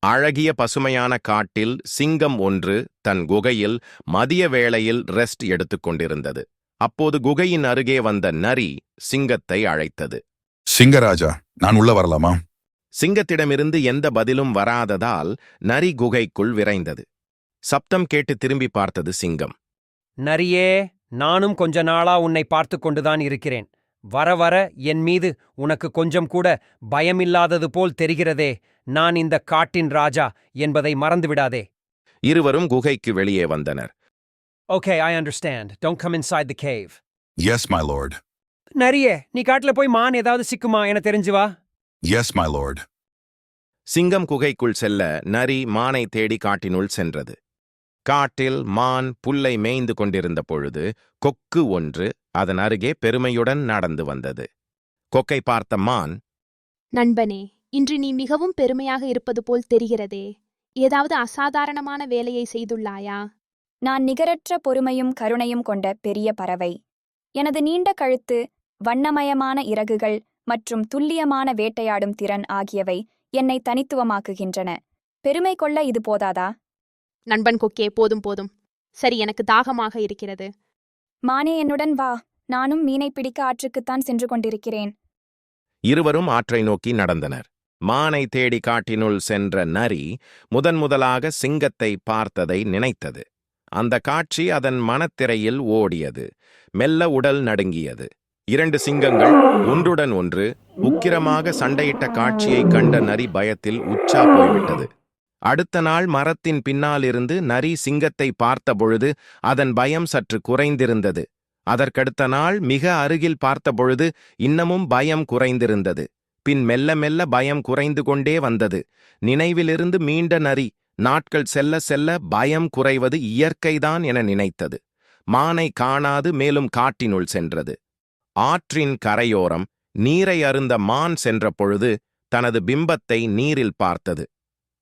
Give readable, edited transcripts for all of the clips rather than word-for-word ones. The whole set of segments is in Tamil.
அழகிய பசுமையான காட்டில் சிங்கம் ஒன்று தன் குகையில் மதிய வேளையில் ரெஸ்ட் எடுத்துக் கொண்டிருந்தது. அப்போது குகையின் அருகே வந்த நரி சிங்கத்தை அழைத்தது. சிங்கராஜா, நான் உள்ள வரலாமா? சிங்கத்திடமிருந்து எந்த பதிலும் வராததால் நரி குகைக்குள் விரைந்தது. சப்தம் கேட்டு திரும்பி பார்த்தது சிங்கம். நரியே, நானும் கொஞ்ச நாளா உன்னை பார்த்து கொண்டுதான் இருக்கிறேன். வர வர என் மீது உனக்கு கொஞ்சம் கூட பயமில்லாதது போல் தெரிகிறதே. நான் இந்த காட்டின் ராஜா என்பதை மறந்துவிடாதே. இருவரும் குகைக்கு வெளியே வந்தனர். Okay, I understand. Don't come inside the cave. Yes, my lord. நரியே, நீ காட்டுல போய் மான் ஏதாவது சிக்குமா என தெரிஞ்சு வா. Yes, my lord. சிங்கம் குகைக்குள் செல்ல நரி மானை தேடி காட்டினுள் சென்றது. காட்டில் மான் புல்லை மேய்ந்து கொண்டிருந்த பொழுது கொக்கு ஒன்று அதன் அருகே பெருமையுடன் நடந்து வந்தது. கொக்கை பார்த்த மான், நண்பனே, இன்று நீ மிகவும் பெருமையாக இருப்பது போல் தெரிகிறதே. ஏதாவது அசாதாரணமான வேலையை செய்துள்ளாயா? நான் நிகரற்ற பொறுமையும் கருணையும் கொண்ட பெரிய பறவை. எனது நீண்ட கழுத்து, வண்ணமயமான இறகுகள் மற்றும் துல்லியமான வேட்டையாடும் திறன் ஆகியவை என்னை தனித்துவமாக்குகின்றன. பெருமை கொள்ள இது போதாதா? நண்பன் கொக்கே, போதும் போதும். சரி, எனக்கு தாகமாக இருக்கிறது. மானே, என்னுடன் வா. நானும் மீனை பிடிக்க ஆற்றுக்குத்தான் சென்று கொண்டிருக்கிறேன். இருவரும் ஆற்றை நோக்கி நடந்தனர். மானை தேடி காட்டினுள் சென்ற நரி முதன்முதலாக சிங்கத்தை பார்த்ததை நினைத்தது. அந்த காட்சி அதன் மனத்திரையில் ஓடியது. மெல்ல உடல் நடுங்கியது. இரண்டு சிங்கங்கள் ஒன்றுடன் ஒன்று உக்கிரமாக சண்டையிட்ட காட்சியைக் கண்ட நரி பயத்தில் உச்சா போய்விட்டது. அடுத்த நாள் மரத்தின் பின்னாலிருந்து நரி சிங்கத்தை பார்த்தபொழுது அதன் பயம் சற்று குறைந்திருந்தது. அதற்கடுத்த நாள் மிக அருகில் பார்த்தபொழுது இன்னமும் பயம் குறைந்திருந்தது. பின் மெல்ல மெல்ல பயம் குறைந்து கொண்டே வந்தது. நினைவிலிருந்து மீண்ட நரி நாட்கள் செல்ல செல்ல பயம் குறைவது இயற்கைதான் என நினைத்தது. மானை காணாது மேலும் காட்டினுள் சென்றது. ஆற்றின் கரையோரம் நீரை அருந்த மான் சென்ற பொழுது தனது பிம்பத்தை நீரில் பார்த்தது.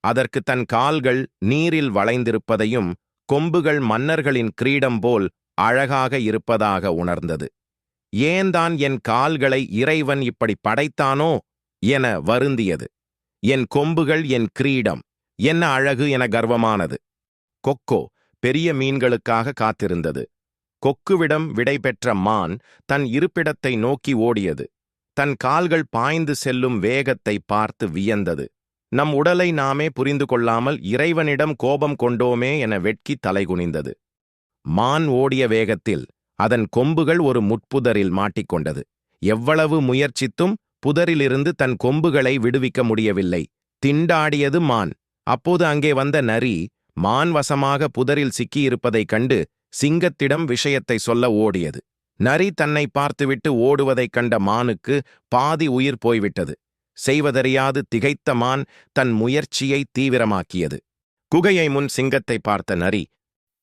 அதற்கு தன் கால்கள் நீரில் வளைந்திருப்பதையும் கொம்புகள் மன்னர்களின் கிரீடம் போல் அழகாக இருப்பதாக உணர்ந்தது. ஏன்தான் என் கால்களை இறைவன் இப்படி படைத்தானோ என வருந்தியது. என் கொம்புகள் என் கிரீடம், என்ன அழகு என கர்வமானது. கொக்கோ பெரிய மீன்களுக்காக காத்திருந்தது. கொக்குவிடம் விடை பெற்ற மான் தன் இருப்பிடத்தை நோக்கி ஓடியது. தன் கால்கள் பாய்ந்து செல்லும் வேகத்தை பார்த்து வியந்தது. நம் உடலை நாமே புரிந்து கொள்ளாமல் இறைவனிடம் கோபம் கொண்டோமே என வெட்கி தலைகுனிந்தது. மான் ஓடிய வேகத்தில் அதன் கொம்புகள் ஒரு முட்புதரில் மாட்டிக்கொண்டது. எவ்வளவு முயற்சித்தும் புதரிலிருந்து தன் கொம்புகளை விடுவிக்க முடியவில்லை. திண்டாடியது மான். அப்போது அங்கே வந்த நரி மான் வசமாக புதரில் சிக்கியிருப்பதைக் கண்டு சிங்கத்திடம் விஷயத்தை சொல்ல ஓடியது. நரி தன்னை பார்த்துவிட்டு ஓடுவதைக் கண்ட மானுக்கு பாதி உயிர் போய்விட்டது. செய்வதறியாது திகைத்த மான் தன் முயற்சியை தீவிரமாக்கியது. குகையை முன் சிங்கத்தை பார்த்த நரி,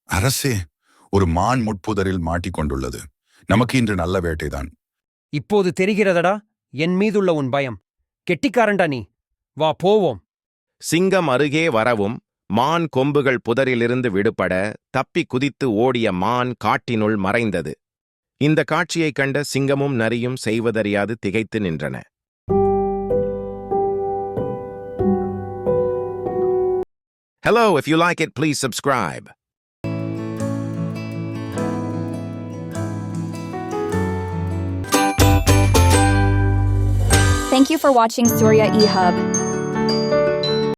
அரசே, ஒரு மான் முட்புதரில் மாட்டிக்கொண்டுள்ளது. நமக்கு இன்று நல்ல வேட்டைதான். இப்போது தெரிகிறதடா என் மீதுள்ள உன் பயம். கெட்டிக்காரண்டா நீ. வா போவோம். சிங்கம் அருகே வரவும் மான் கொம்புகள் புதரிலிருந்து விடுபட தப்பி குதித்து ஓடிய மான் காட்டினுள் மறைந்தது. இந்த காட்சியைக் கண்ட சிங்கமும் நரியும் செய்வதறியாது திகைத்து நின்றன. Hello, if you like it, please subscribe. Thank you for watching Surya eHub.